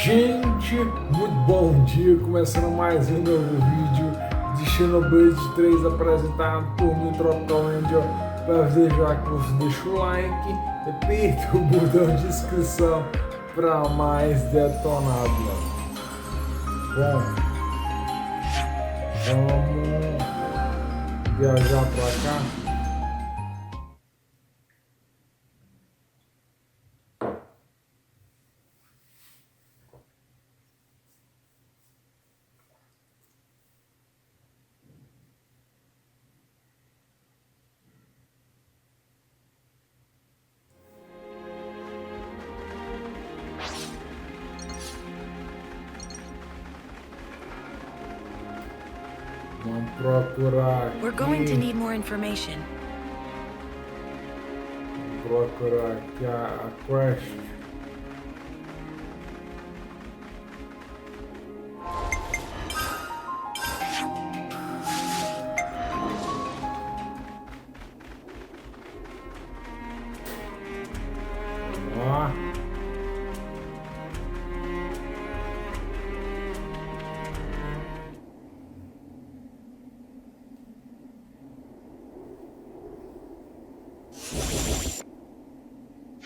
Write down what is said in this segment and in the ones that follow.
Gente, muito bom dia, começando mais um novo vídeo de Xenoblade 3 apresentado por mim, TropicalAngel. Para desejar que você deixe o like, aperta o botão de inscrição para mais detonado. Bom, vamos viajar para cá. Vamos procurar aqui. We're going to need more information. Vamos procurar aqui a quest. Vamos lá.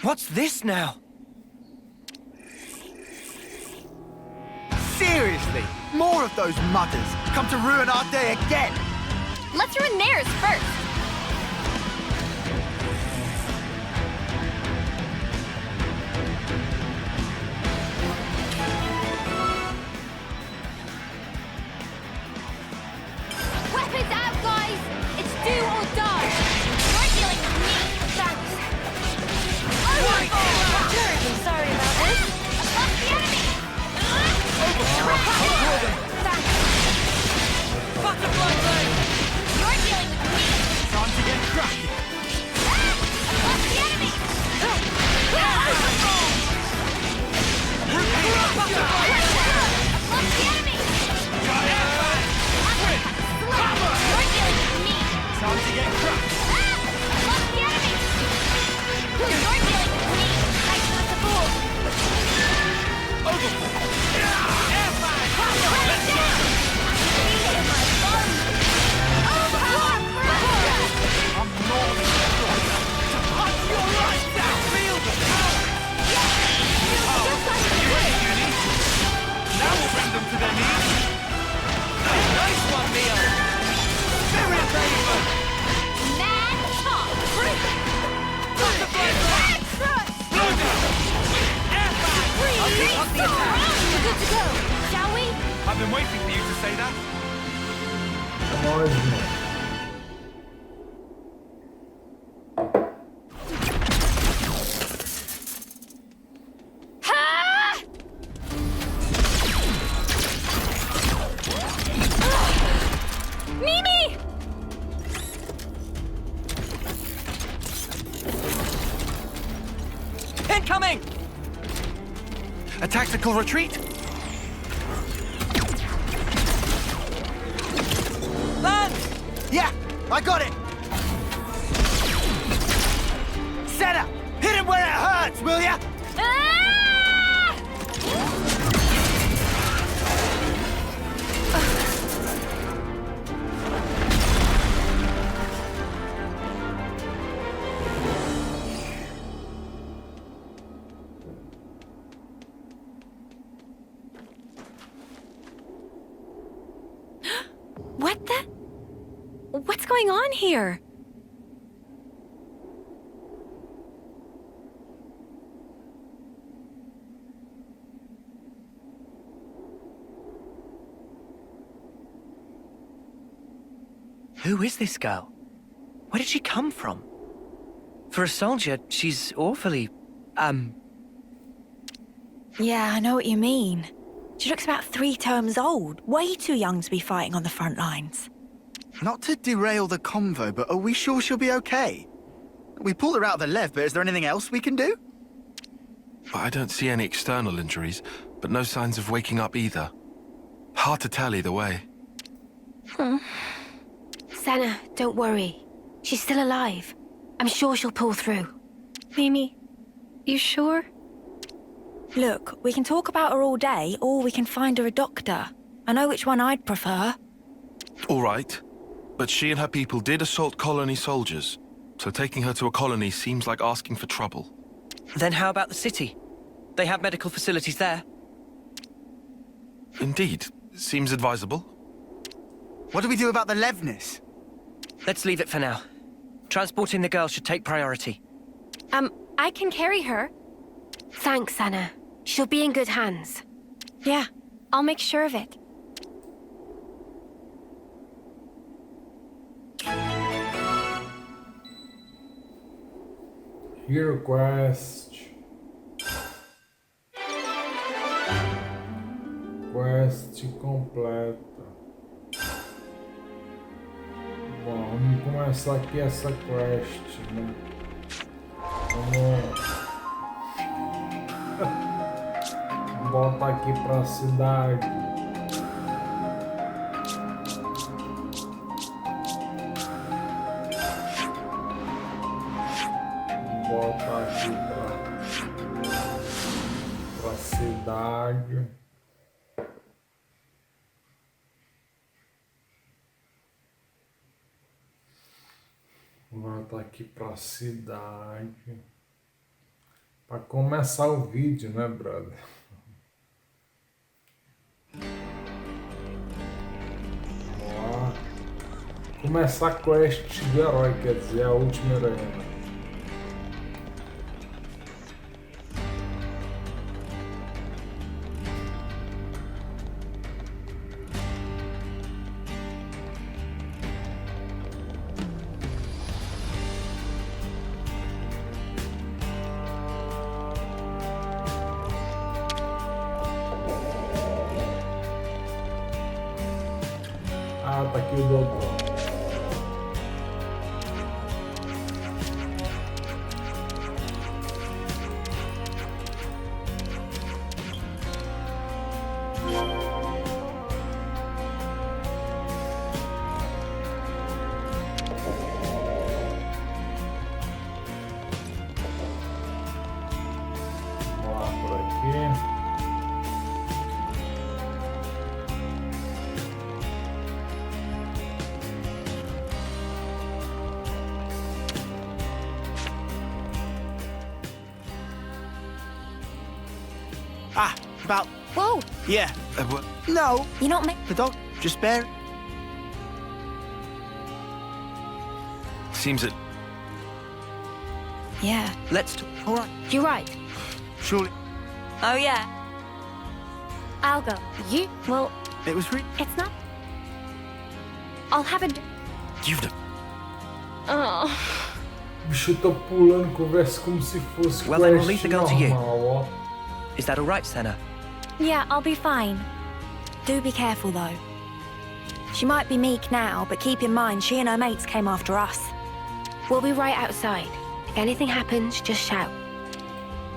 What's this now? Seriously? More of those muggers come to ruin our day again! Let's ruin theirs first. Weapons out, guys! It's do or die! You're dealing with me! Thanks! Terribly sorry about this! Above the enemy! Thanks! Butterfly blade! You're dealing with me! Time to get cracking! Above the enemy! Butterfly blade! Above the enemy! You're dealing with me! Time to get cracking! Above the enemy! You're dealing with me! Thanks for the support! Overboard! Let's go! Feeling my bones! Overpower! I'm more than ready to punch your lights out! Feel the power! Just like the Ready, Uni? Now we'll bring them to their knees! Nice one, Neo! Spirit Raven! Man top! Butterfly blade! Loader! Airbag! I'll keep up the attack! We're good to go, shall we? I've been waiting for you to say that. Nós, mano. Ha! Mimi! Incoming! A tactical retreat? Land! Yeah, I got it! Senna, hit him where it hurts, will ya? Ah! What the? What's going on here? Who is this girl? Where did she come from? For a soldier, she's awfully, Yeah, I know what you mean. She looks about 3 terms old. Way too young to be fighting on the front lines. Not to derail the convo, but are we sure she'll be okay? We pulled her out of the left, but is there anything else we can do? I don't see any external injuries, but no signs of waking up either. Hard to tell either way. Senna, don't worry. She's still alive. I'm sure she'll pull through. Mimi, you sure? Look, we can talk about her all day, or we can find her a doctor. I know which one I'd prefer. All right. But she and her people did assault colony soldiers. So taking her to a colony seems like asking for trouble. Then how about the city? They have medical facilities there. Indeed. Seems advisable. What do we do about the Levnis? Let's leave it for now. Transporting the girl should take priority. I can carry her. Thanks, Anna. She'll be in good hands. Yeah, I'll make sure of it. Hero Quest. Quest completa. Bom, vamos começar aqui essa quest, né? Vamos voltar aqui pra cidade. Voltar aqui pra cidade. Voltar aqui pra cidade. Pra começar o vídeo, né, brother? Ó. Começar a quest do herói, quer dizer, a última heroína. Ah, tá aqui o doutor. Vamos lá por aqui. About... Whoa! Yeah. What? No, You're not ma- the dog. Just bear... Seems it. Yeah. Let's... All right. You're right. Surely... Oh, yeah. I'll go. You? Well, It was really... it's not. I'll have a... You've done. Oh. O bicho tá pulando, conversa como se fosse Well, then we'll quest leave the girl to you. normal, ó. Is that all right, Senna? Yeah, I'll be fine. Do be careful, though. She might be meek now, but keep in mind she and her mates came after us. We'll be right outside. If anything happens, just shout.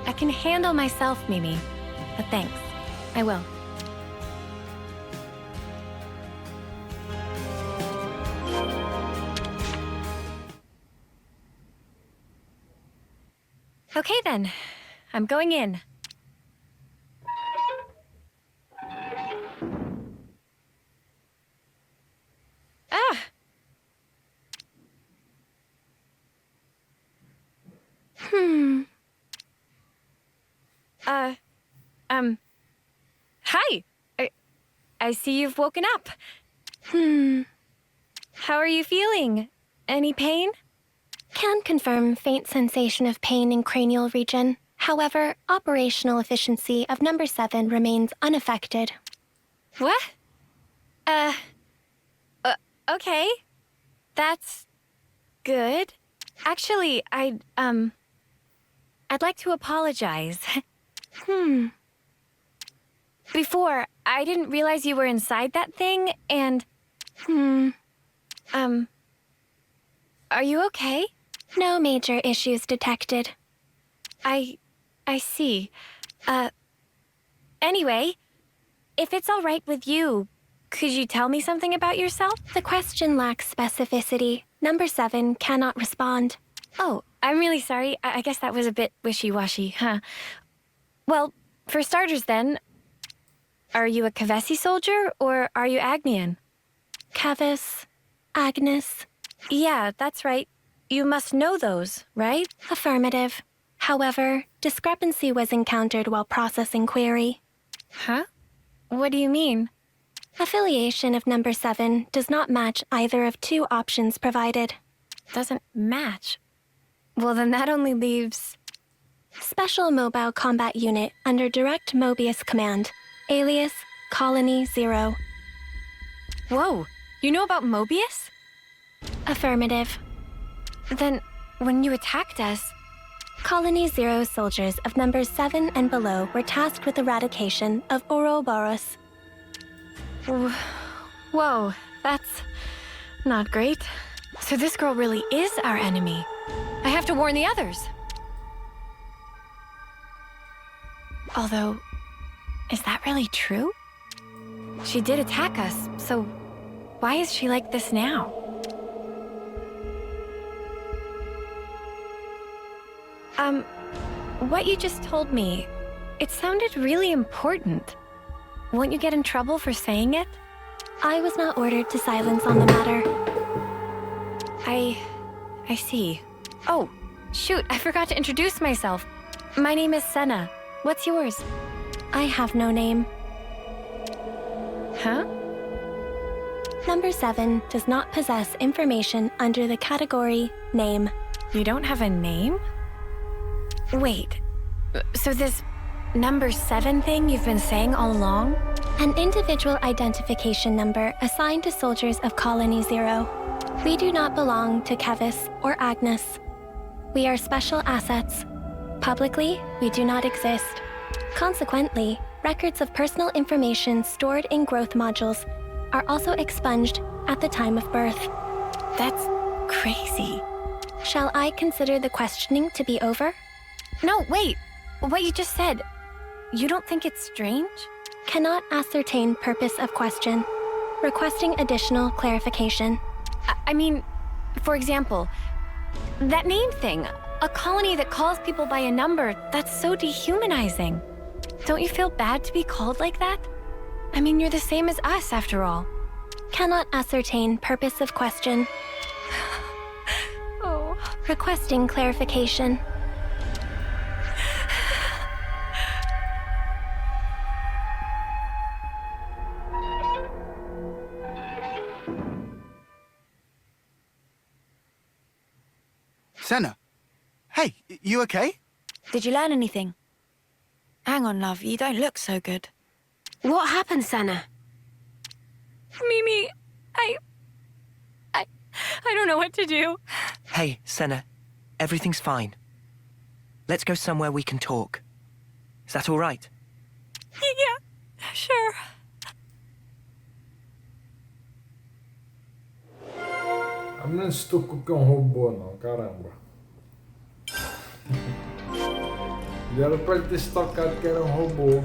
I can handle myself, Mimi. But thanks. I will. Okay, then. I'm going in. Ah! Hi! I see you've woken up. How are you feeling? Any pain? Can confirm faint sensation of pain in cranial region. However, operational efficiency of number 7 remains unaffected. What? Okay. That's good. Actually, I'd like to apologize. Before, I didn't realize you were inside that thing, and... Are you okay? No major issues detected. I see. Anyway, if it's all right with you, could you tell me something about yourself? The question lacks specificity. Number 7 cannot respond. Oh, I'm really sorry. I guess that was a bit wishy-washy, huh? Well, For starters, then, are you a Kavesi soldier or are you Agnian? Kevis, Agnes. Yeah, that's right. You must know those, right? Affirmative. However, discrepancy was encountered while processing query. Huh? What do you mean? Affiliation of number 7 does not match either of two options provided. Doesn't match. Well, then that only leaves... Special Mobile Combat Unit under Direct Mobius Command. Alias, Colony 0. Whoa, you know about Mobius? Affirmative. Then, when you attacked us... Colony 0 soldiers of numbers 7 and below were tasked with eradication of Ouroboros. Whoa, that's not great. So this girl really is our enemy. I have to warn the others. Although, is that really true? She did attack us, so why is she like this now? What you just told me, it sounded really important. Won't you get in trouble for saying it? I was not ordered to silence on the matter. I see. Oh, shoot, I forgot to introduce myself. My name is Senna. What's yours? I have no name. Huh? Number 7 does not possess information under the category Name. You don't have a name? Wait, so this number 7 thing you've been saying all along? An individual identification number assigned to soldiers of Colony 0. We do not belong to Kevis or Agnes. We are special assets. Publicly, we do not exist. Consequently, records of personal information stored in growth modules are also expunged at the time of birth. That's crazy. Shall I consider the questioning to be over? No, wait. What you just said, you don't think it's strange? Cannot ascertain purpose of question. Requesting additional clarification. I mean, for example, that name thing, a colony that calls people by a number, that's so dehumanizing. Don't you feel bad to be called like that? I mean, you're the same as us, after all. Cannot ascertain purpose of question. Oh. Requesting clarification. Senna. Hey, you okay? Did you learn anything? Hang on, love, you don't look so good. What happened, Senna? Mimi, I don't know what to do. Hey, Senna. Everything's fine. Let's go somewhere we can talk. Is that all right? Yeah, sure. A não estuco que é um robô não, caramba. E era pra ele ter se tocado que era um robô.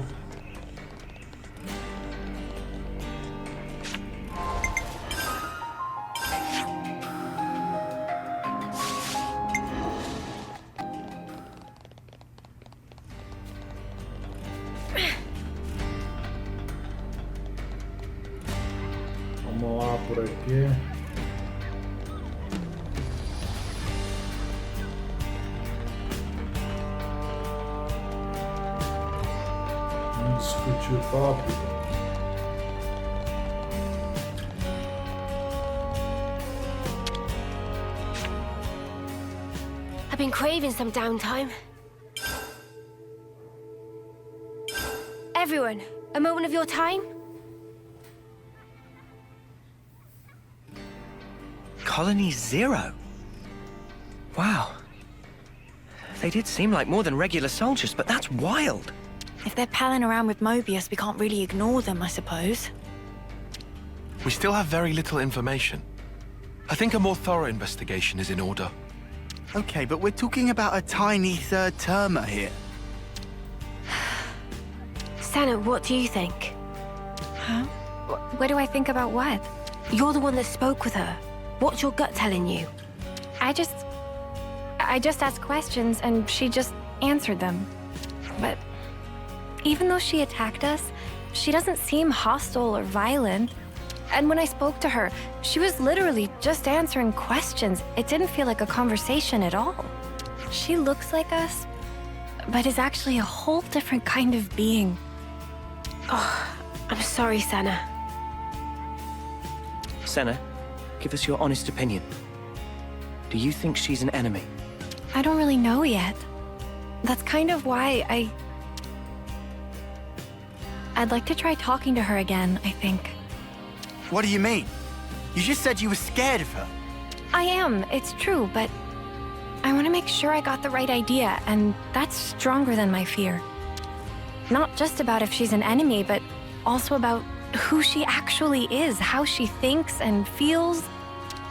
Vamos lá por aqui. Discutir o tópico. I've been craving some downtime. Everyone, a moment of your time? Colony 0? Wow. They did seem like more than regular soldiers, but that's wild. If they're palling around with Mobius, we can't really ignore them, I suppose. We still have very little information. I think a more thorough investigation is in order. Okay, but we're talking about a tiny third termer here. Senna, what do you think? Huh? What do I think about what? You're the one that spoke with her. What's your gut telling you? I just asked questions and she just answered them. But even though she attacked us, she doesn't seem hostile or violent. And when I spoke to her, she was literally just answering questions. It didn't feel like a conversation at all. She looks like us, but is actually a whole different kind of being. Oh, I'm sorry, Senna. Senna, give us your honest opinion. Do you think she's an enemy? I don't really know yet. That's kind of why I'd like to try talking to her again, I think. What do you mean? You just said you were scared of her. I am, it's true, but I want to make sure I got the right idea, and that's stronger than my fear. Not just about if she's an enemy, but also about who she actually is, how she thinks and feels.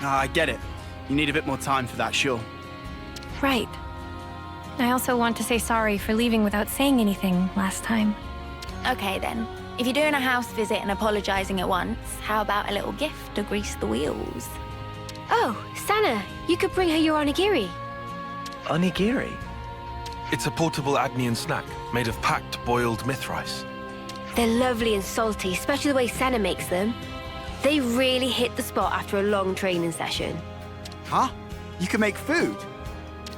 I get it. You need a bit more time for that, sure. Right. I also want to say sorry for leaving without saying anything last time. Okay then. If you're doing a house visit and apologizing at once, how about a little gift to grease the wheels? Oh, Senna, you could bring her your onigiri. Onigiri? It's a portable Agnian snack made of packed boiled myth rice. They're lovely and salty, especially the way Senna makes them. They really hit the spot after a long training session. Huh? You can make food?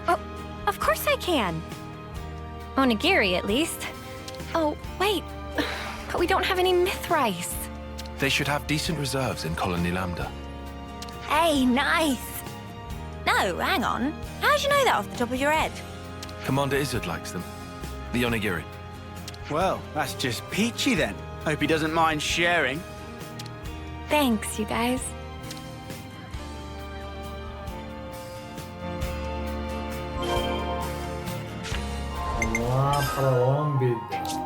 Oh, of course I can. Onigiri, at least. Oh, wait. But we don't have any myth rice. They should have decent reserves in Colony Lambda. Hey, nice! No, hang on. How'd you know that off the top of your head? Commander Izzard likes them. The onigiri. Well, that's just peachy then. Hope he doesn't mind sharing. Thanks, you guys. Vamos lá para Lambda.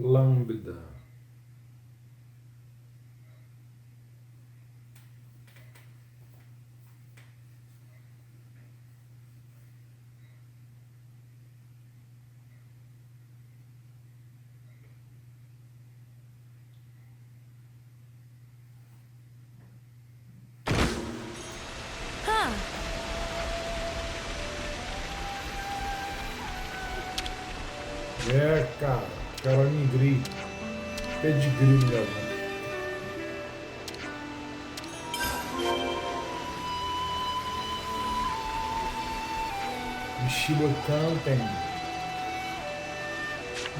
Lambda. Huh. É, cara. Quero onigiri. Pedigree, meu irmão. Michibocan tem.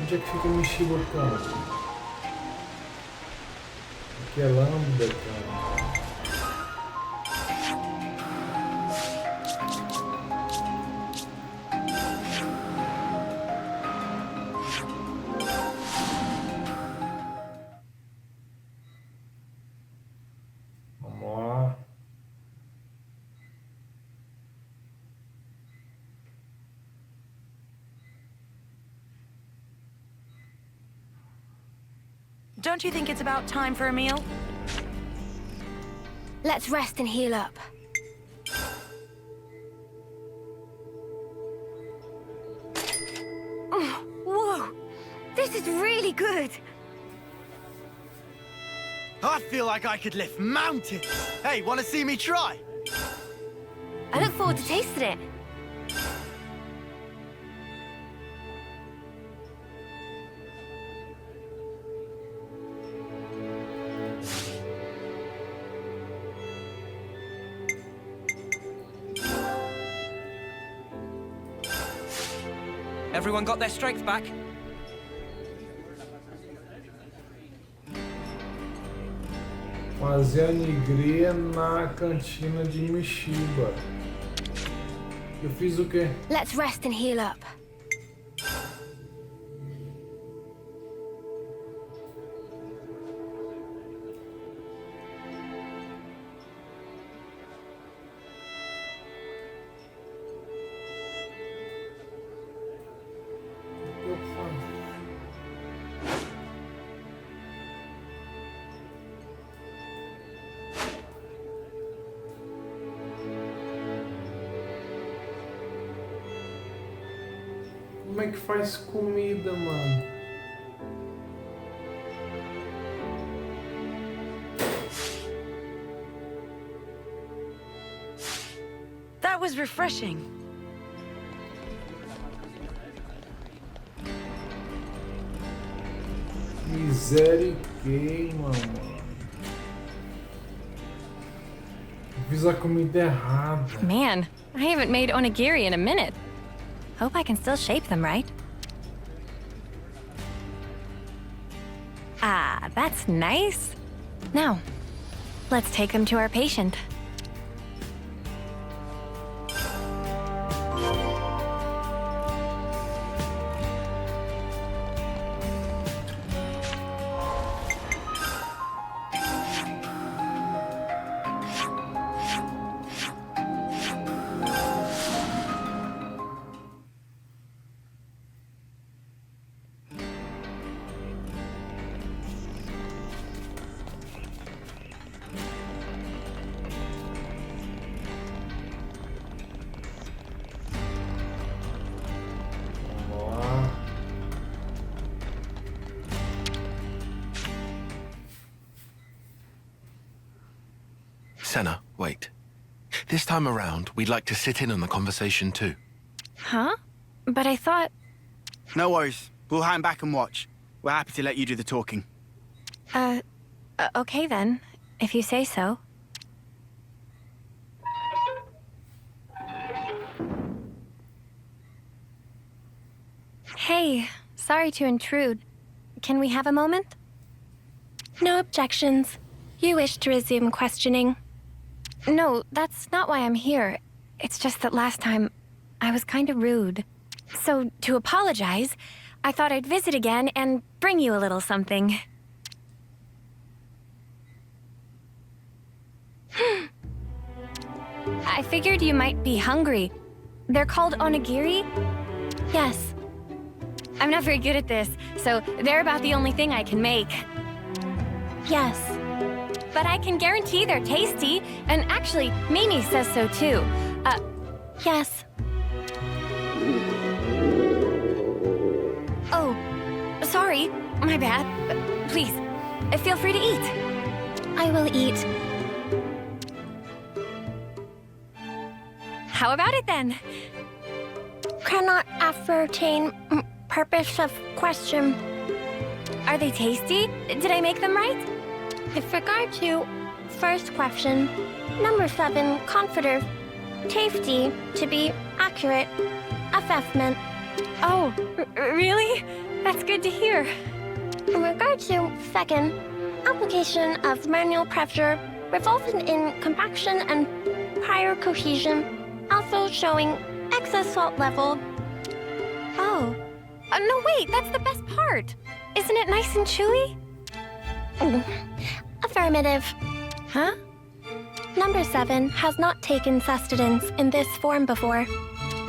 Onde é que fica Michibocan? Aqui é Lambda, cara. Vamos lá. Don't you think it's about time for a meal? Let's rest and heal up. Whoa! This is really good! I feel like I could lift mountains. Hey, want to see me try? I look forward to tasting it. Everyone got their strength back? Fazer onigiri na cantina de Mishiba. Eu fiz o quê? Let's rest and heal up. Eu faço. Como é que faz comida, mano? That was refreshing. Misericórdia, mano. Fiz a comida errada. Man, I haven't made onigiri in a minute. Hope I can still shape them right. Ah, that's nice. Now, let's take them to our patient. Senna, wait. This time around, we'd like to sit in on the conversation too. Huh? But I thought... No worries. We'll hang back and watch. We're happy to let you do the talking. Okay then, if you say so. Hey, sorry to intrude. Can we have a moment? No objections. You wish to resume questioning. No, that's not why I'm here. It's just that last time, I was kind of rude. So, to apologize, I thought I'd visit again and bring you a little something. I figured you might be hungry. They're called onigiri? Yes. I'm not very good at this, so they're about the only thing I can make. Yes. But I can guarantee they're tasty, and actually, Mimi says so too. Yes. Oh, sorry, my bad. Please, feel free to eat. I will eat. How about it then? Cannot ascertain purpose of question. Are they tasty? Did I make them right? With regard to first question, number 7, confident, tasty, to be accurate, assessment. Oh, really? That's good to hear. In regard to second, application of manual pressure resulting in compaction and prior cohesion, also showing excess salt level. Oh. No, wait, that's the best part. Isn't it nice and chewy? Affirmative. Huh? Number 7 has not taken sustenance in this form before,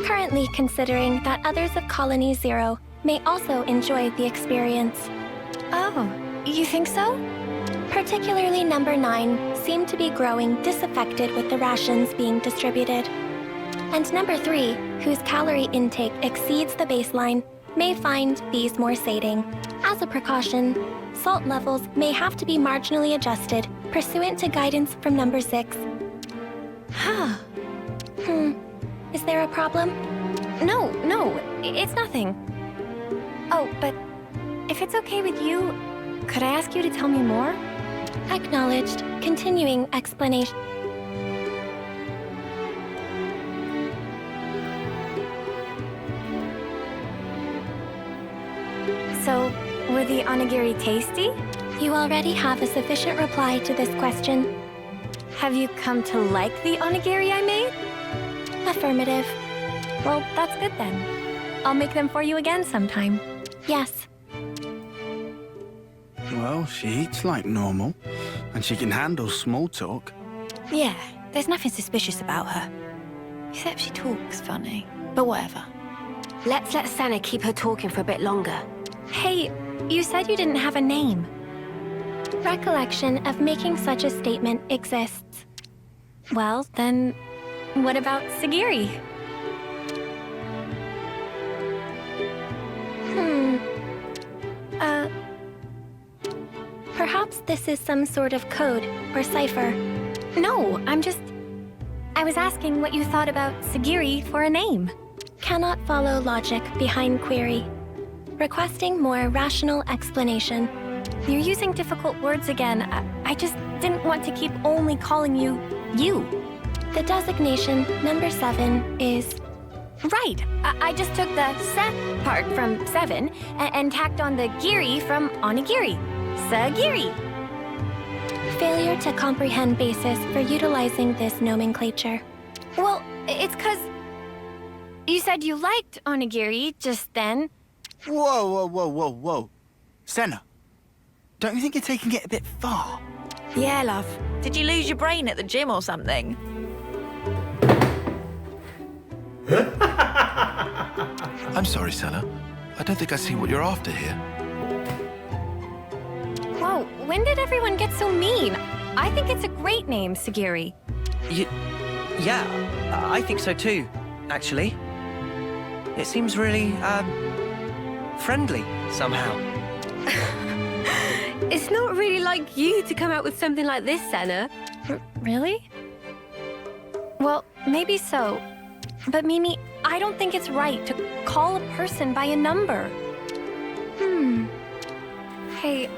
currently considering that others of Colony 0 may also enjoy the experience. Oh, you think so? Particularly number 9 seem to be growing disaffected with the rations being distributed. And number 3, whose calorie intake exceeds the baseline, may find these more sating. As a precaution, salt levels may have to be marginally adjusted pursuant to guidance from number 6. Huh. Is there a problem? No, it's nothing. Oh, but if it's okay with you, could I ask you to tell me more? Acknowledged. Continuing explanation. So, were the onigiri tasty? You already have a sufficient reply to this question. Have you come to like the onigiri I made? Affirmative. Well, that's good then. I'll make them for you again sometime. Yes. Well, she eats like normal, and she can handle small talk. Yeah, there's nothing suspicious about her. Except she talks funny. But whatever. Let's let Senna keep her talking for a bit longer. Hey, you said you didn't have a name. Recollection of making such a statement exists. Well, then, what about Sagiri? Perhaps this is some sort of code or cipher. No, I was asking what you thought about Sagiri for a name. Cannot follow logic behind query. Requesting more rational explanation. You're using difficult words again. I just didn't want to keep only calling you, you. The designation number 7 is... Right. I just took the se part from 7 and tacked on the giri from onigiri. Sagiri. Failure to comprehend basis for utilizing this nomenclature. Well, it's 'cause you said you liked onigiri just then. Whoa. Senna, don't you think you're taking it a bit far? Yeah, love. Did you lose your brain at the gym or something? I'm sorry, Senna. I don't think I see what you're after here. Whoa, when did everyone get so mean? I think it's a great name, Sagiri. Yeah, I think so too, actually. It seems really, friendly, somehow. It's not really like you to come out with something like this, Senna. Really? Well, maybe so. But Mimi, I don't think it's right to call a person by a number. Hey,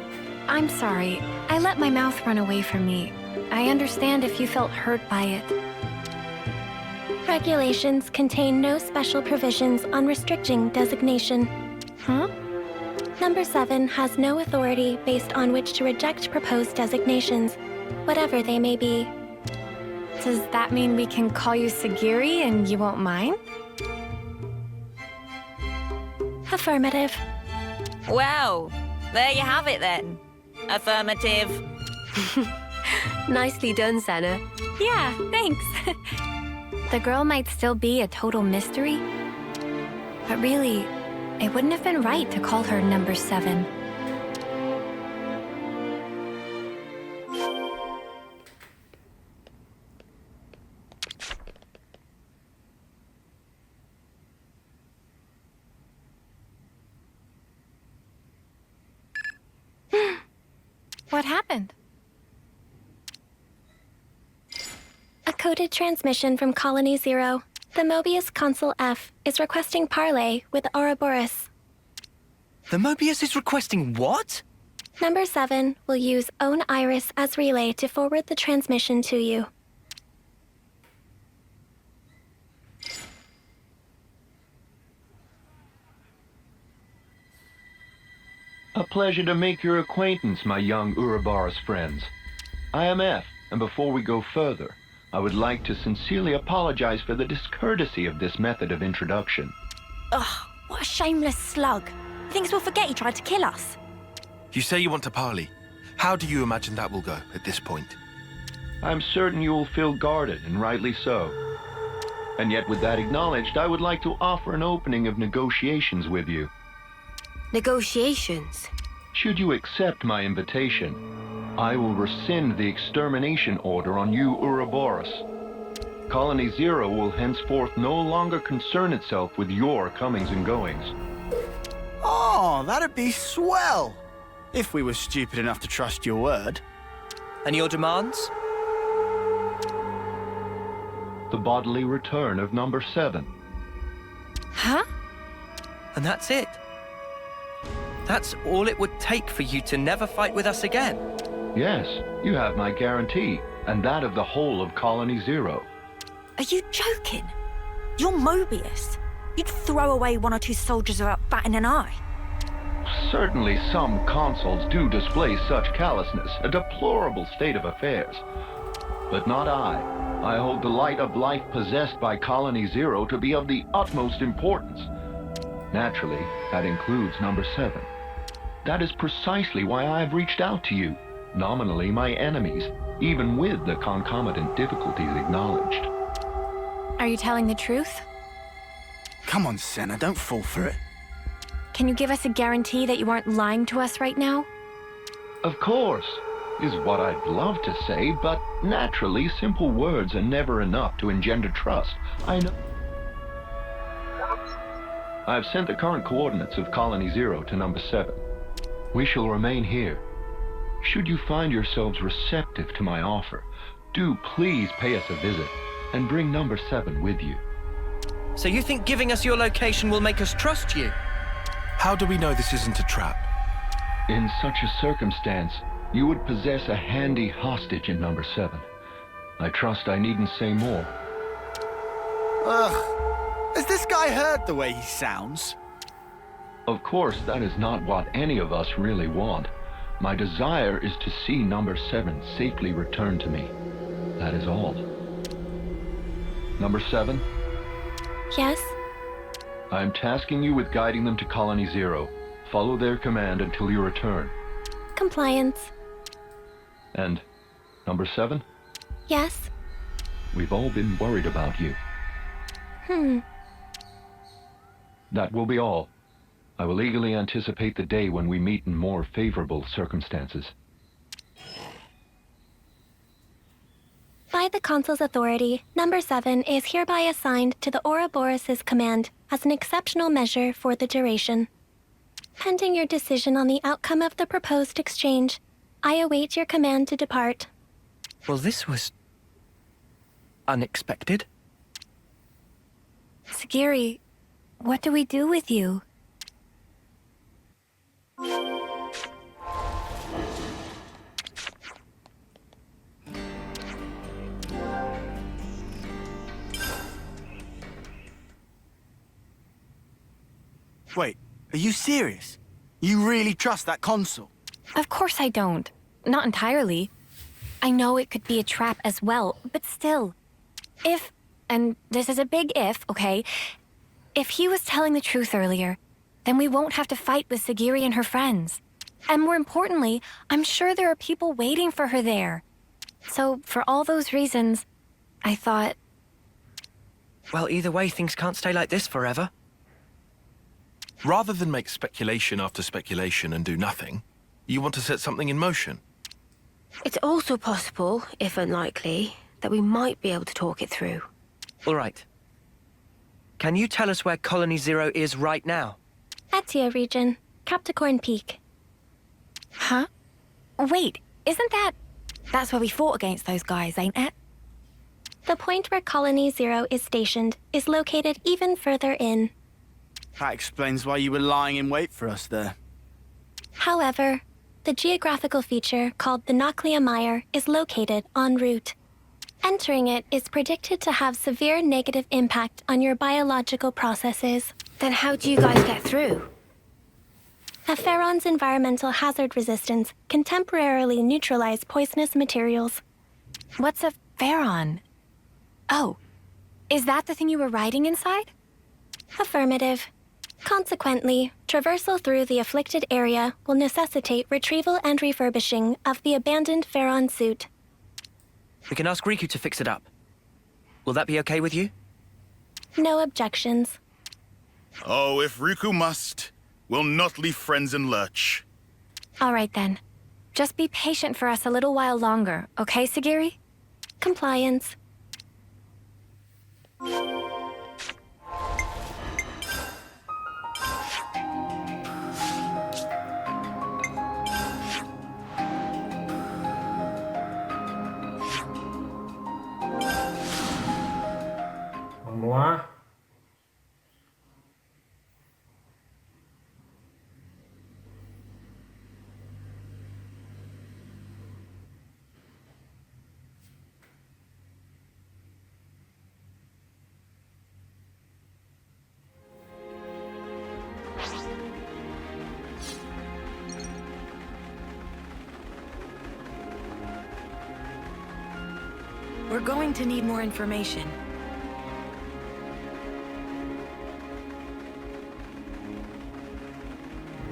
I'm sorry. I let my mouth run away from me. I understand if you felt hurt by it. Regulations contain no special provisions on restricting designation. Huh? Number 7 has no authority based on which to reject proposed designations, whatever they may be. Does that mean we can call you Sagiri and you won't mind? Affirmative. Well, there you have it then. Affirmative. Nicely done, Senna. Yeah, thanks. The girl might still be a total mystery, but really, it wouldn't have been right to call her number 7. What happened? A coded transmission from Colony 0. The Mobius Consul F is requesting parley with Ouroboros. The Mobius is requesting what? Number 7 will use Own Iris as relay to forward the transmission to you. A pleasure to make your acquaintance, my young Ouroboros friends. I am F, and before we go further, I would like to sincerely apologize for the discourtesy of this method of introduction. Ugh, what a shameless slug. He thinks we'll forget he tried to kill us. You say you want to parley. How do you imagine that will go at this point? I'm certain you will feel guarded, and rightly so. And yet, with that acknowledged, I would like to offer an opening of negotiations with you. Negotiations? Should you accept my invitation, I will rescind the extermination order on you, Ouroboros. Colony 0 will henceforth no longer concern itself with your comings and goings. Oh, that'd be swell! If we were stupid enough to trust your word. And your demands? The bodily return of number 7. Huh? And that's it? That's all it would take for you to never fight with us again? Yes, you have my guarantee, and that of the whole of Colony 0. Are you joking? You're Mobius. You'd throw away 1 or 2 soldiers without batting an eye. Certainly some consuls do display such callousness, a deplorable state of affairs. But not I. I hold the light of life possessed by Colony 0 to be of the utmost importance. Naturally, that includes number 7. That is precisely why I have reached out to you, nominally my enemies, even with the concomitant difficulties acknowledged. Are you telling the truth? Come on, Senna, don't fall for it. Can you give us a guarantee that you aren't lying to us right now? Of course, is what I'd love to say, but naturally, simple words are never enough to engender trust. I know. I've sent the current coordinates of Colony 0 to number 7. We shall remain here. Should you find yourselves receptive to my offer, do please pay us a visit. and bring number 7 with you. So you think giving us your location will make us trust you? How do we know this isn't a trap? In such a circumstance, you would possess a handy hostage in number 7. I trust I needn't say more. Ugh. Has this guy heard the way he sounds? Of course, that is not what any of us really want. My desire is to see number 7 safely returned to me. That is all. Number 7, Yes? I am tasking you with guiding them to Colony Zero. Follow their command until you return. Compliance. And number 7, Yes? we've all been worried about you. That will be all. I will eagerly anticipate the day when we meet in more favorable circumstances. By the Consul's authority, number 7 is hereby assigned to the Ouroboros' command as an exceptional measure for the duration. Pending your decision on the outcome of the proposed exchange, I await your command to depart. Well, this was unexpected. Sagiri, what do we do with you? Wait, are you serious? You really trust that Consul? Of course I don't. Not entirely. I know it could be a trap as well, but still. If, and this is a big if, okay? If he was telling the truth earlier, then we won't have to fight with Sagiri and her friends. And more importantly, I'm sure there are people waiting for her there. So, for all those reasons, I thought... Well, either way, things can't stay like this forever. Rather than make speculation after speculation and do nothing, you want to set something in motion. It's also possible, if unlikely, that we might be able to talk it through. All right. Can you tell us where Colony Zero is right now? Etia region, Capricorn Peak. Huh? Wait, isn't that... That's where we fought against those guys, ain't it? The point where Colony Zero is stationed is located even further in. That explains why you were lying in wait for us there. However, the geographical feature called the Noclia Mire is located en route. Entering it is predicted to have severe negative impact on your biological processes. Then how do you guys get through? A Pharaon's environmental hazard resistance can temporarily neutralize poisonous materials. What's a Pharaon? Oh, is that the thing you were riding inside? Affirmative. Consequently, traversal through the afflicted area will necessitate retrieval and refurbishing of the abandoned Pharaon suit. We can ask Riku to fix it up. Will that be okay with you? No objections. Oh, if Riku must, we'll not leave friends in lurch. All right then. Just be patient for us a little while longer, okay, Sagiri? Compliance. Vamos lá. We're going to need more information.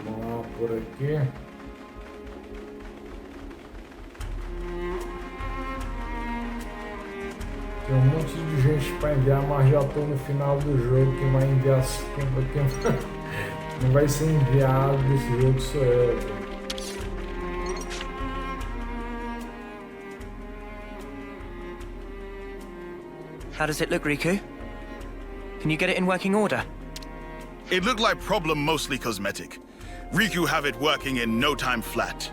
Vamos lá por aqui. Tem um monte de gente para enviar, mas já tô no final do jogo. Quem vai enviar, quem vai ser enviado desse jogo sou eu. How does it look, Riku? Can you get it in working order? It looked like problem mostly cosmetic. Riku have it working in no time flat.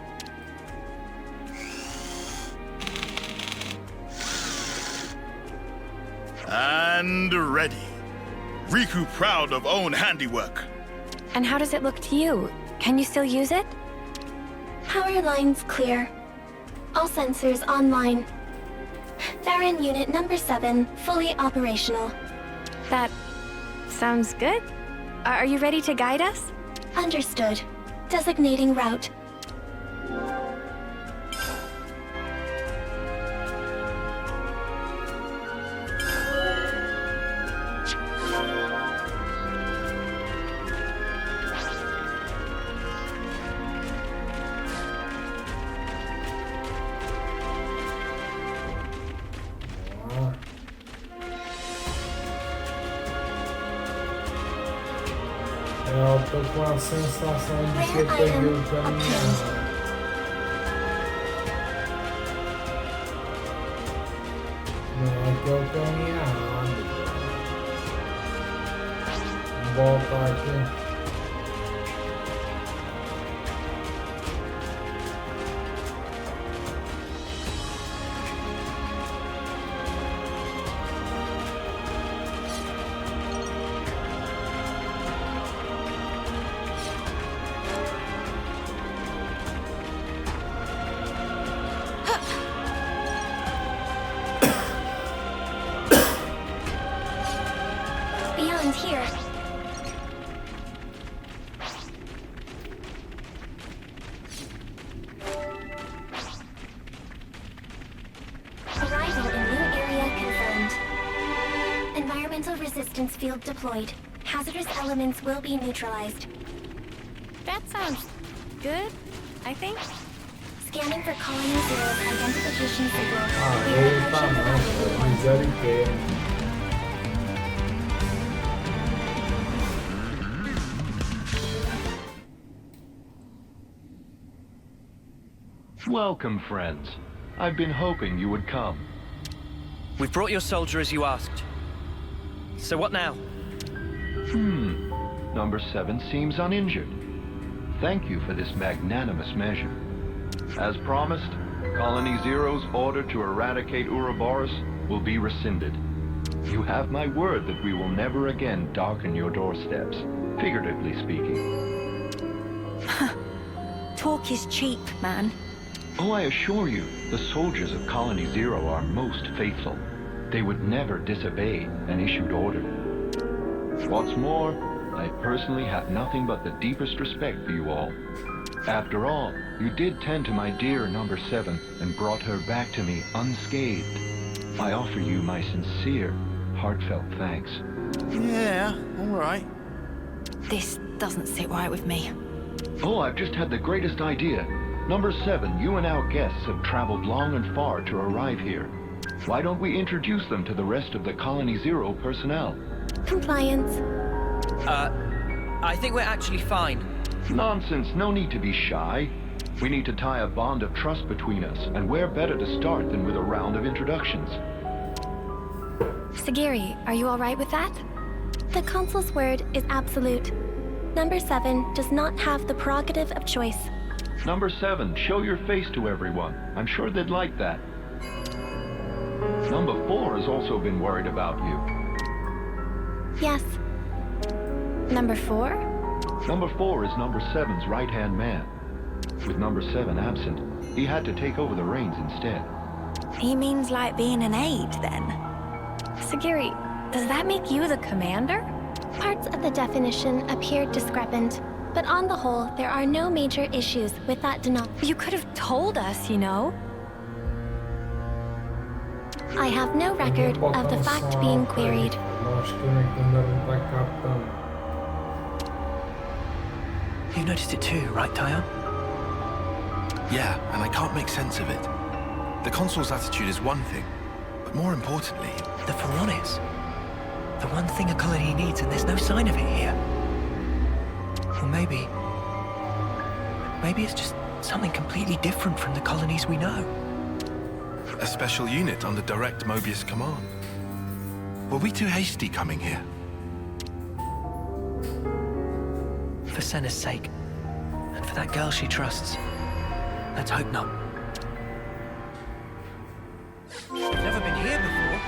And ready. Riku proud of own handiwork. And how does it look to you? Can you still use it? Power lines clear. All sensors online. Farron Unit number 7, fully operational. That sounds good. Are you ready to guide us? Understood. Designating route. Eu tô com a sensação de que eu perdi o caminho. Não, aqui é o caminho errado. Vou voltar aqui. Beyond here. Arrival in new area confirmed. Environmental resistance field deployed. Hazardous elements will be neutralized. That sounds good, I think. Scanning for Colony Zero's identification signal. We Ele are tá approaching the rendezvous mais, point. misericórdia. Welcome, friends. I've been hoping you would come. We've brought your soldier as you asked. So what now? Number 7 seems uninjured. Thank you for this magnanimous measure. As promised, Colony Zero's order to eradicate Ouroboros will be rescinded. You have my word that we will never again darken your doorsteps, figuratively speaking. Talk is cheap, man. Oh, I assure you, the soldiers of Colony Zero are most faithful. They would never disobey an issued order. What's more, I personally have nothing but the deepest respect for you all. After all, you did tend to my dear number 7 and brought her back to me unscathed. I offer you my sincere, heartfelt thanks. Yeah, all right. This doesn't sit right with me. Oh, I've just had the greatest idea. Number 7, you and our guests have traveled long and far to arrive here. Why don't we introduce them to the rest of the Colony Zero personnel? Compliance. I think we're actually fine. Nonsense, no need to be shy. We need to tie a bond of trust between us, and where better to start than with a round of introductions? Sagiri, are you all right with that? The Consul's word is absolute. Number 7 does not have the prerogative of choice. Number 7, show your face to everyone. I'm sure they'd like that. Number 4 has also been worried about you. Yes. Number 4? Number 4 is Number 7's right-hand man. With Number 7 absent, he had to take over the reins instead. He means like being an aide, then. Sagiri, does that make you the commander? Parts of the definition appear discrepant, but on the whole, there are no major issues with that You could have told us, you know? I have no record of the fact being queried. Acho que ainda não tá captando. You noticed it too, right, Tyon? Yeah, and I can't make sense of it. The consul's attitude is one thing, but more importantly... The Pharaonis. The one thing a colony needs, and there's no sign of it here. Or maybe it's just something completely different from the colonies we know. A special unit under direct Mobius command. Were we too hasty coming here? For Senna's sake, and for that girl she trusts. Let's hope not. We've never been here before.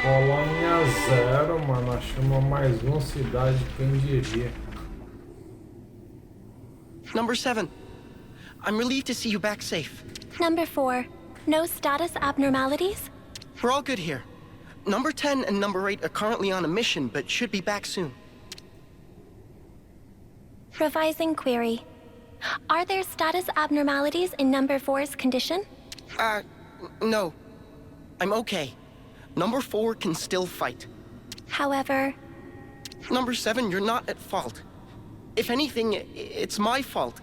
Colônia Zero, mano. Achamos mais uma cidade, quem diria. Number 7. I'm relieved to see you back safe. Number 4. No status abnormalities? We're all good here. Number 10 and number 8 are currently on a mission, but should be back soon. Revising query. Are there status abnormalities in number 4's condition? No. I'm okay. Number 4 can still fight. However... Number 7, you're not at fault. If anything, it's my fault.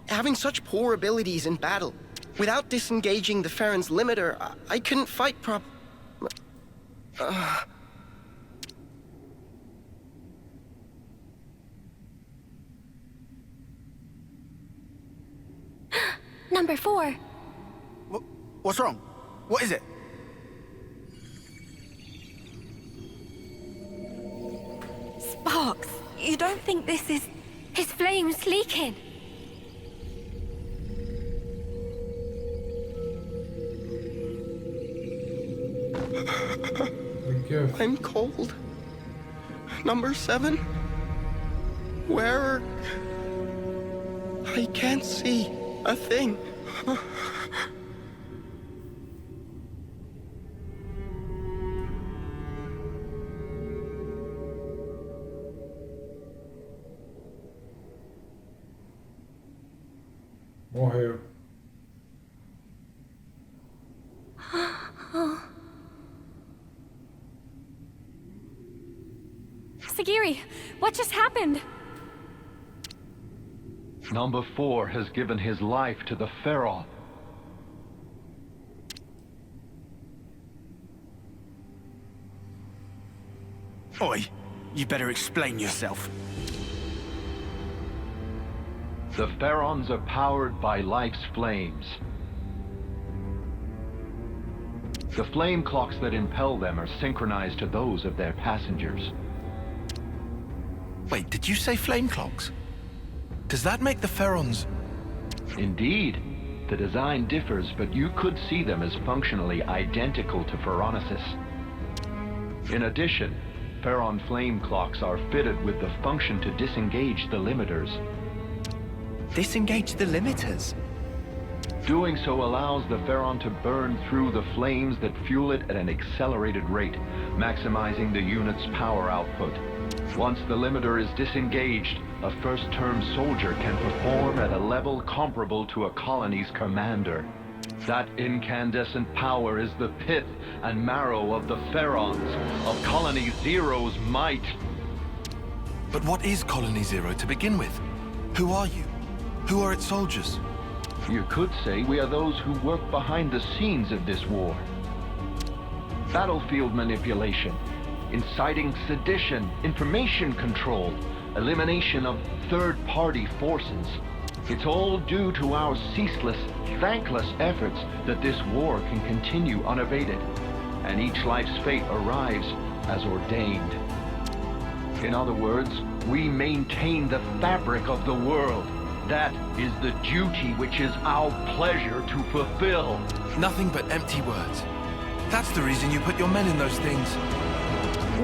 Having such poor abilities in battle. Without disengaging the Farron's limiter, I couldn't fight Number 4. What's wrong? What is it? Sparks, you don't think this is... His flame's leaking. I'm cold. Number 7? Where? I can't see a thing. Morreu. Sagiri, what just happened? Number 4 has given his life to the Pharaoh. Oi, you better explain yourself. The Pharaons are powered by life's flames. The flame clocks that impel them are synchronized to those of their passengers. Wait, did you say flame clocks? Does that make the Pharaons... Indeed. The design differs, but you could see them as functionally identical to Pharaonesis. In addition, Pharaon flame clocks are fitted with the function to disengage the limiters. Disengage the limiters? Doing so allows the Pharaon to burn through the flames that fuel it at an accelerated rate, maximizing the unit's power output. Once the limiter is disengaged, a first-term soldier can perform at a level comparable to a colony's commander. That incandescent power is the pith and marrow of the Pharaons, of Colony Zero's might. But what is Colony Zero to begin with? Who are you? Who are its soldiers? You could say we are those who work behind the scenes of this war. Battlefield manipulation, inciting sedition, information control, elimination of third-party forces. It's all due to our ceaseless, thankless efforts that this war can continue unabated, and each life's fate arrives as ordained. In other words, we maintain the fabric of the world. That is the duty which is our pleasure to fulfill. Nothing but empty words. That's the reason you put your men in those things.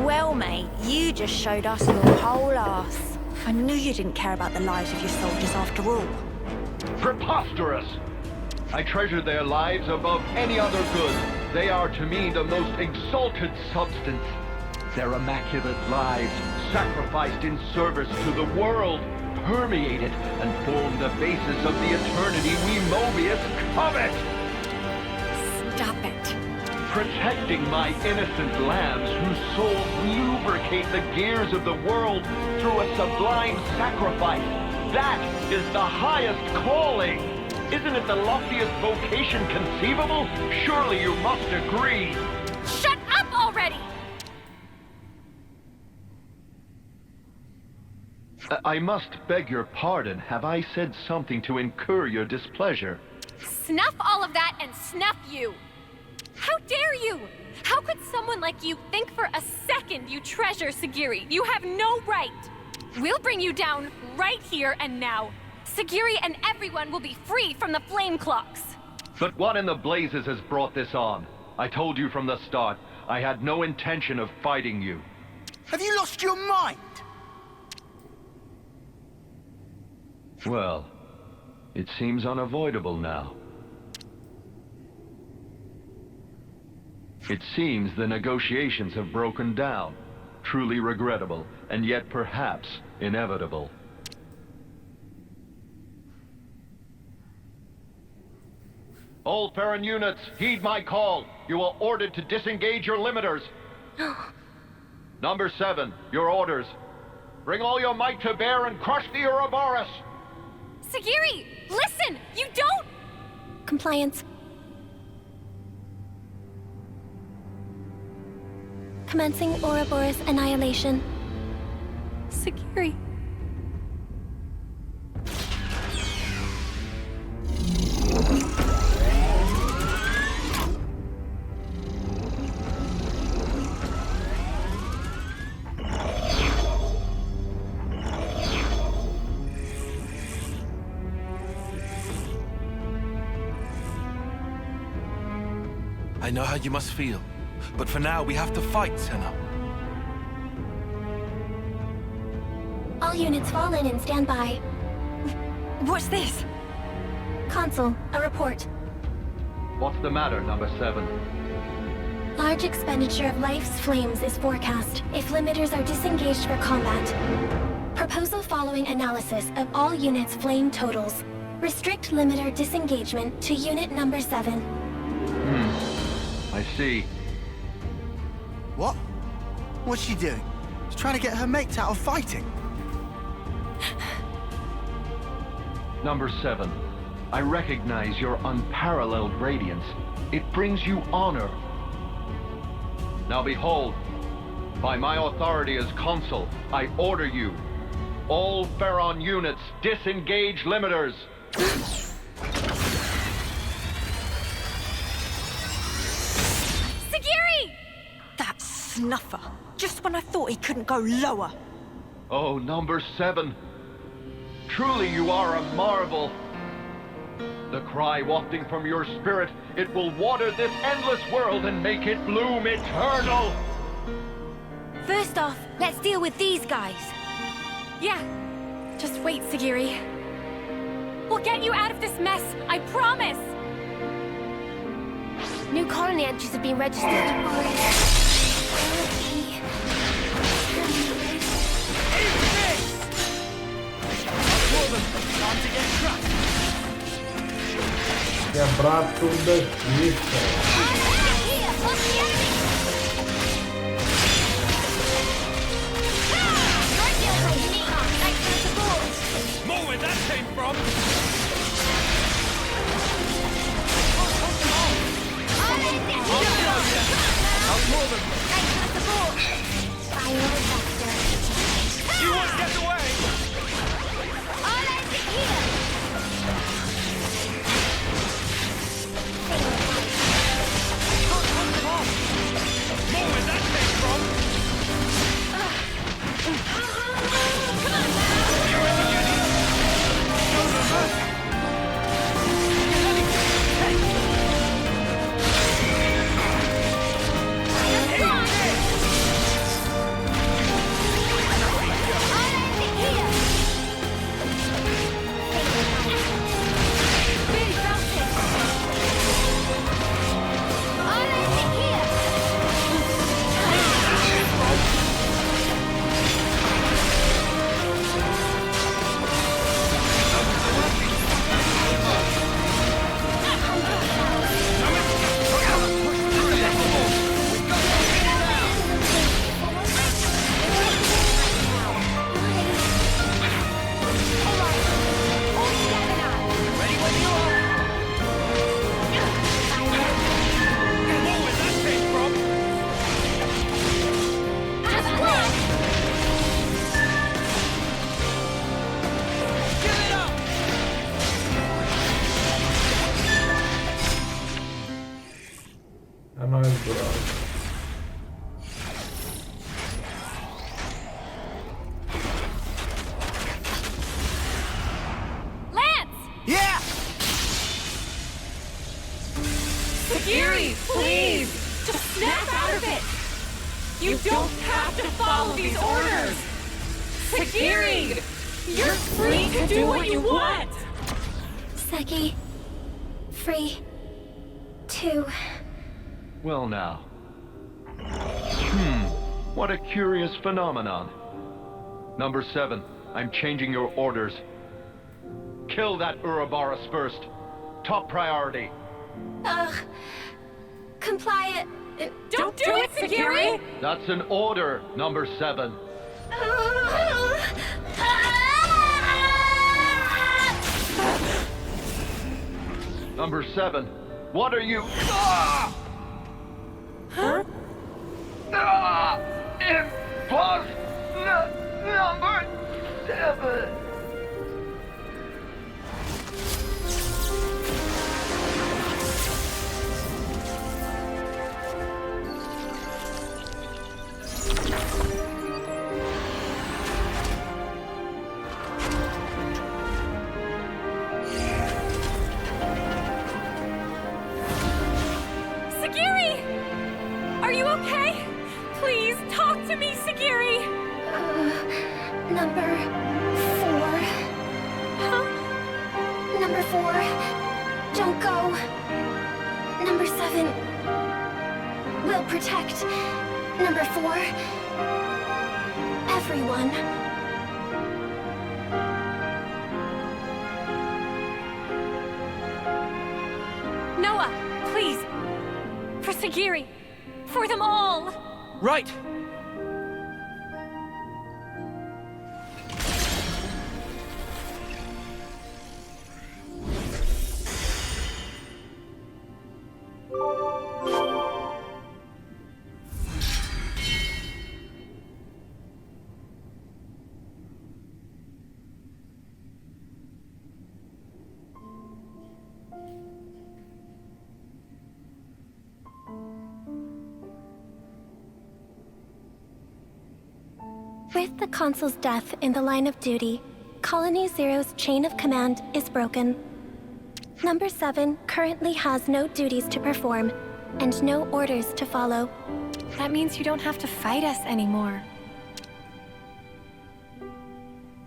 Well, mate, you just showed us your whole ass. I knew you didn't care about the lives of your soldiers after all. Preposterous! I treasure their lives above any other good. They are to me the most exalted substance. Their immaculate lives, sacrificed in service to the world, permeate it and form the basis of the eternity we Mobius covet! Stop it. Protecting my innocent lambs whose souls lubricate the gears of the world through a sublime sacrifice. That is the highest calling. Isn't it the loftiest vocation conceivable? Surely you must agree. Shut up already! I must beg your pardon. Have I said something to incur your displeasure? Snuff all of that and snuff you! How dare you! How could someone like you think for a second you treasure Sagiri? You have no right! We'll bring you down right here and now. Sagiri and everyone will be free from the flame clocks. But what in the blazes has brought this on? I told you from the start, I had no intention of fighting you. Have you lost your mind? Well, it seems unavoidable now. It seems the negotiations have broken down. Truly regrettable, and yet perhaps inevitable. All Farron units, heed my call. You are ordered to disengage your limiters. Number 7, your orders. Bring all your might to bear and crush the Ouroboros. Sagiri, listen! You don't... Compliance. Commencing Ouroboros annihilation. Sagiri. I know how you must feel, but for now we have to fight, Senna. All units fall in and stand by. What's this? Consul, a report. What's the matter, number 7? Large expenditure of life's flames is forecast if limiters are disengaged for combat. Proposal following analysis of all units' flame totals. Restrict limiter disengagement to unit number 7. I see. What? What's she doing? She's trying to get her mates out of fighting. Number 7, I recognize your unparalleled radiance. It brings you honor. Now behold, by my authority as consul, I order you, all Farron units, disengage limiters. Sagiri! That snuffer. Just when I thought he couldn't go lower. Oh, number 7. Truly you are a marvel. The cry wafting from your spirit, it will water this endless world and make it bloom eternal. First off, let's deal with these guys. Yeah. Just wait, Sagiri. We'll get you out of this mess, I promise! New colony entries have been registered. Quebrar tudo aqui, cara. More where that came from! I'll pull them! You won't get away! You don't have to follow these orders! Sagiri! You're free to do what you want! Seki, free to... Well now. What a curious phenomenon. Number 7, I'm changing your orders. Kill that Ouroboros first. Top priority. Comply it. Don't do it, Sagiri! That's an order, Number 7. Number 7, what are you... Huh? Number 7. Sagiri! Are you okay? Please, talk to me, Sagiri! Number 4. Huh? Number 4. Don't go. Number 7. Will protect. Number 4. Everyone. Noah, please! For Sagiri! For them all! Right! With the Consul's death in the line of duty, Colony Zero's chain of command is broken. Number 7 currently has no duties to perform, and no orders to follow. That means you don't have to fight us anymore.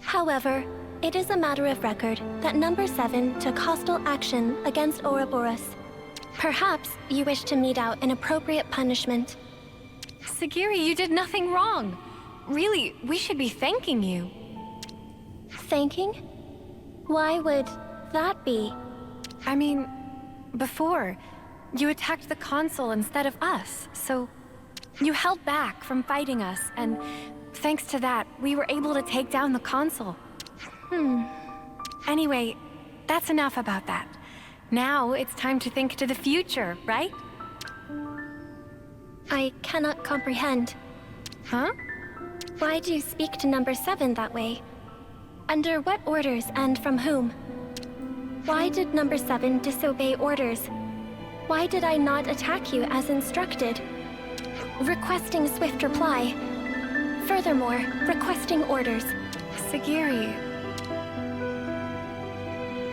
However, it is a matter of record that Number 7 took hostile action against Ouroboros. Perhaps you wish to mete out an appropriate punishment. Sagiri, you did nothing wrong. Really, we should be thanking you. Thanking? Why would that be? I mean, before, you attacked the Consul instead of us, so you held back from fighting us, and thanks to that, we were able to take down the Consul. Anyway, that's enough about that. Now it's time to think to the future, right? I cannot comprehend. Huh? Why do you speak to Number 7 that way? Under what orders and from whom? Why did Number 7 disobey orders? Why did I not attack you as instructed? Requesting swift reply. Furthermore, requesting orders. Sagiri.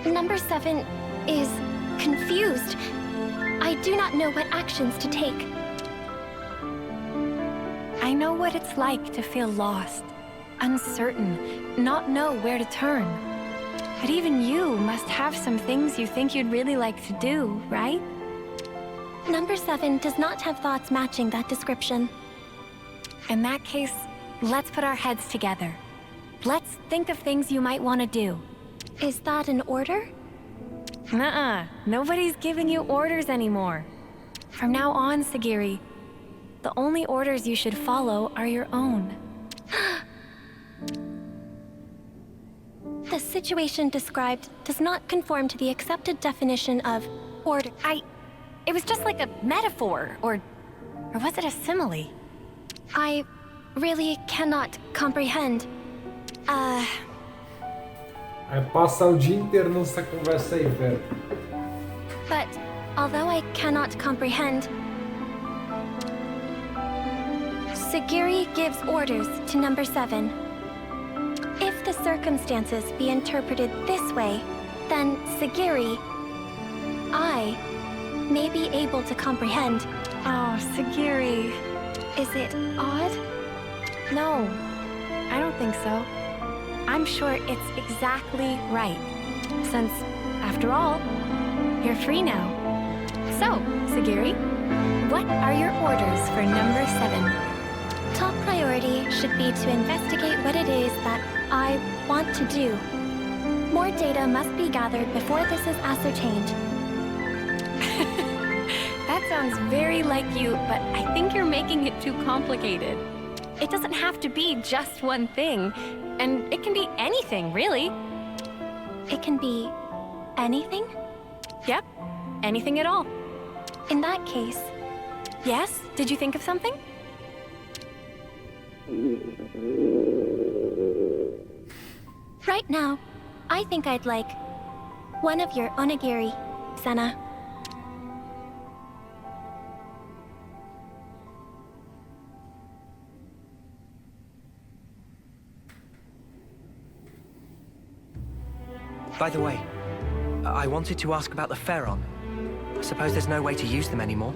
Number 7 is confused. I do not know what actions to take. I know what it's like to feel lost, uncertain, not know where to turn. But even you must have some things you think you'd really like to do, right? Number 7 does not have thoughts matching that description. In that case, let's put our heads together. Let's think of things you might want to do. Is that an order? Nuh-uh. Nobody's giving you orders anymore. From now on, Sagiri, the only orders you should follow are your own. The situation described does not conform to the accepted definition of order. It was just like a metaphor, or was it a simile? I really cannot comprehend. Aí passa o dia inteiro nessa conversa aí, velho. But although I cannot comprehend, Sagiri gives orders to Number 7. If the circumstances be interpreted this way, then Sagiri, I may be able to comprehend. Oh, Sagiri. Is it odd? No, I don't think so. I'm sure it's exactly right. Since, after all, you're free now. So, Sagiri, what are your orders for number 7? Top priority should be to investigate what it is that I want to do. More data must be gathered before this is ascertained. That sounds very like you, but I think you're making it too complicated. It doesn't have to be just one thing, and it can be anything, really. It can be anything? Yep, anything at all. In that case... Yes? Did you think of something? Right now, I think I'd like one of your onigiri, Senna. By the way, I wanted to ask about the Pharaon. I suppose there's no way to use them anymore.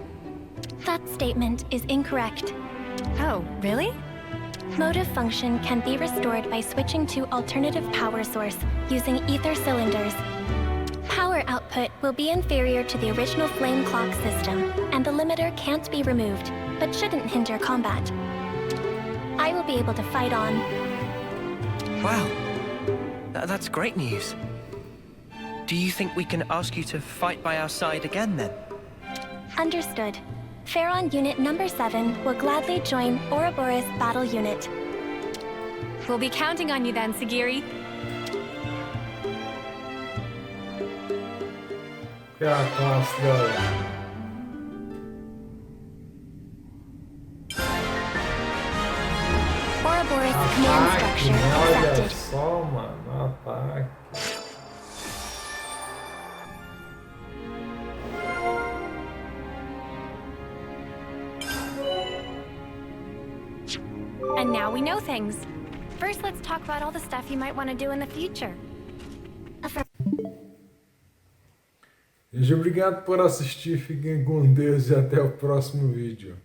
That statement is incorrect. Oh, really? Motive function can be restored by switching to alternative power source using ether cylinders. Power output will be inferior to the original flame clock system, and the limiter can't be removed, but shouldn't hinder combat. I will be able to fight on. Wow, that's great news. Do you think we can ask you to fight by our side again, then? Understood. Pharaon Unit Number 7 will gladly join Ouroboros Battle Unit. We'll be counting on you then, Sagiri. Yeah, class dela. Ouroboros command structure Olha accepted. só, mano, ataque. And now we know things. First, let's talk about all the stuff you might want to do in the future. Gente, obrigado por assistir, fiquem com Deus e até o próximo vídeo.